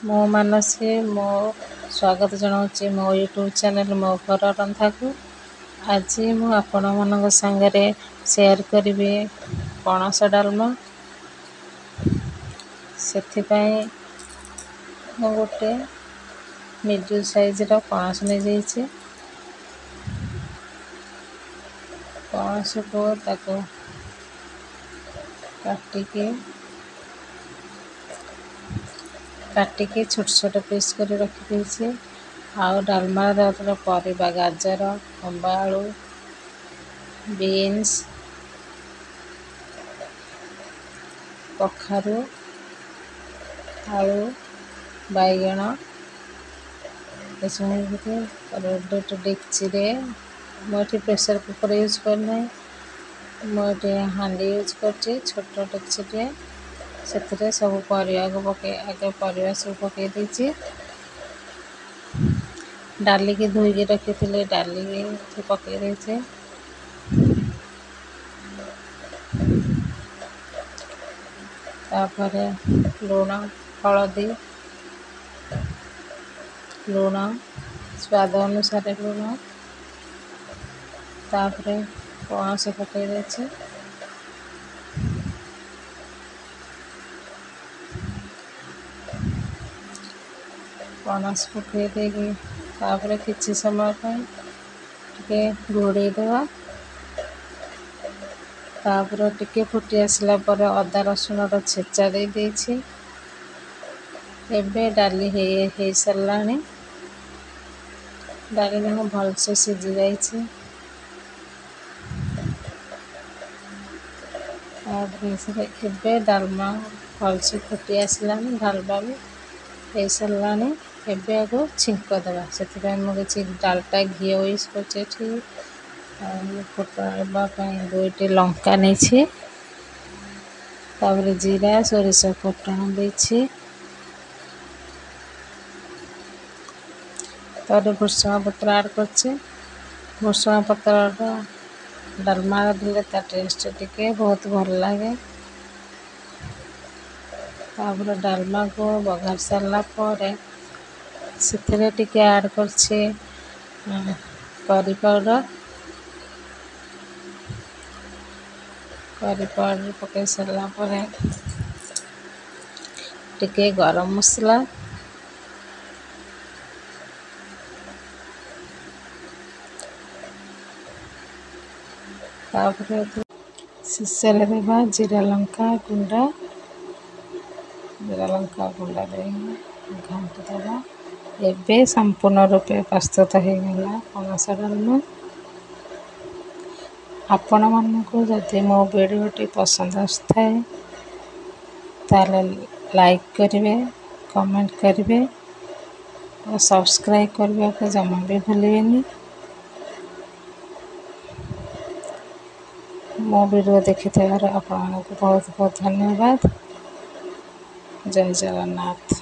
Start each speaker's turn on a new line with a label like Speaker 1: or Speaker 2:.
Speaker 1: ମୁଁ ମାନସୀ ମୋ ସ୍ୱାଗତ ଜଣାଉଛି ମୋ ୟୁଟ୍ୟୁବ୍ ଚ୍ୟାନେଲ୍ ମୋ ଘର ରନ୍ଧାକୁ। ଆଜି ମୁଁ ଆପଣମାନଙ୍କ ସାଙ୍ଗରେ ସେୟାର କରିବି ପଣସ ଡାଲମା। ସେଥିପାଇଁ ମୁଁ ଗୋଟେ ମିଡ଼ିୟମ୍ ସାଇଜ୍ର ପଣସ ନେଇଯାଇଛି। ପଣସକୁ ତାକୁ କାଟିକି ଛୋଟ ଛୋଟ ପିସ୍ କରି ରଖିଦେଇଛି। ଆଉ ଡାଲମାରେ ଦେଉଥିବା ପରିବା ଗାଜର, ଖମ୍ବ ଆଳୁ, ବିନ୍ସ, କଖାରୁ, ଆଳୁ, ବାଇଗଣ ଏସବୁ ଗୋଟେ ଡେକ୍ଚିରେ, ମୁଁ ଏଠି ପ୍ରେସର୍ କୁକର୍ ୟୁଜ୍ କରିନାହିଁ, ମୁଁ ଏଠି ହାଣ୍ଡି ୟୁଜ୍ କରିଛି ଛୋଟ ଡେକ୍ଚିଟିଏ। ସେଥିରେ ସବୁ ପରିବାକୁ ଆଗେ ପରିବା ସବୁ ପକାଇ ଦେଇଛି। ଡାଲିକି ଧୋଇକି ରଖିଥିଲି, ଡାଲିକି ପକାଇ ଦେଇଛି। ତାପରେ ଲୁଣ, ହଳଦୀ, ଲୁଣ ସ୍ୱାଦ ଅନୁସାରେ ଲୁଣ, ତାପରେ ପଣସ ପକାଇ ଦେଇଛି। ପଣସ ପକାଇ ଦେଇକି ତାପରେ କିଛି ସମୟ ପାଇଁ ଟିକେ ଘୋଡ଼େଇ ଦେବା। ତାପରେ ଟିକେ ଫୁଟି ଆସିଲା ପରେ ଅଦା ରସୁଣର ଛେଚା ଦେଇଛି। ଏବେ ଡାଲି ହେଇସାରିଲାଣି। ଡାଲି ଭଲସେ ସିଝି ଯାଇଛି। ତାପରେ ଏବେ ଡାଲମା ଭଲସେ ଫୁଟି ଆସିଲାଣି, ଡାଲମା ବି ହେଇସାରିଲାଣି। ଏବେ ଆକୁ ଛିଙ୍କ ଦେବା। ସେଥିପାଇଁ ମୁଁ କିଛି ଡାଲଟା ଘିଅ ୟୁଜ୍ କରୁଛି ଏଠି। ଆଉ ଫୁଟାଇବା ପାଇଁ 2ଟି ଲଙ୍କା ନେଇଛି। ତାପରେ ଜିରା ସୋରିଷ ଫୁଟଣ ଦେଇଛି। ତାପରେ ଭୃଷଙ୍ଗ ପତ୍ର ଆଡ଼୍ କରିଛି। ଭୃଷଙ୍ଗ ପତ୍ରଟା ଡାଲମା ଦେଲେ ତା ଟେଷ୍ଟ ଟିକେ ବହୁତ ଭଲ ଲାଗେ। ତାପରେ ଡାଲମାକୁ ବଘାରି ସାରିଲା ପରେ ସେଥିରେ ଟିକେ ଆଡ଼୍ କରିଛି କରି ପାଉଡ଼ର୍ ପକାଇ ସାରିଲା ପରେ ଟିକେ ଗରମ ମସଲା, ତାପରେ ଶେଷରେ ଦେବା ଜିରା ଲଙ୍କା ଗୁଣ୍ଡ ଦେଇକି ଘାଣ୍ଟି ଦେବା। ଏବେ ସମ୍ପୂର୍ଣ୍ଣ ରୂପେ ପ୍ରସ୍ତୁତ ହୋଇଗଲା ପଣସ ଡାଲମା। ଆପଣମାନଙ୍କୁ ଯଦି ମୋ ଭିଡ଼ିଓଟି ପସନ୍ଦ ଆସିଥାଏ ତାହେଲେ ଲାଇକ୍ କରିବେ, କମେଣ୍ଟ କରିବେ ଓ ସବସ୍କ୍ରାଇବ୍ କରିବାକୁ ଜମା ବି ଭୁଲିବେନି। ମୋ ଭିଡ଼ିଓ ଦେଖିଥିବାରୁ ଆପଣମାନଙ୍କୁ ବହୁତ ବହୁତ ଧନ୍ୟବାଦ। ଜୟ ଜଗନ୍ନାଥ।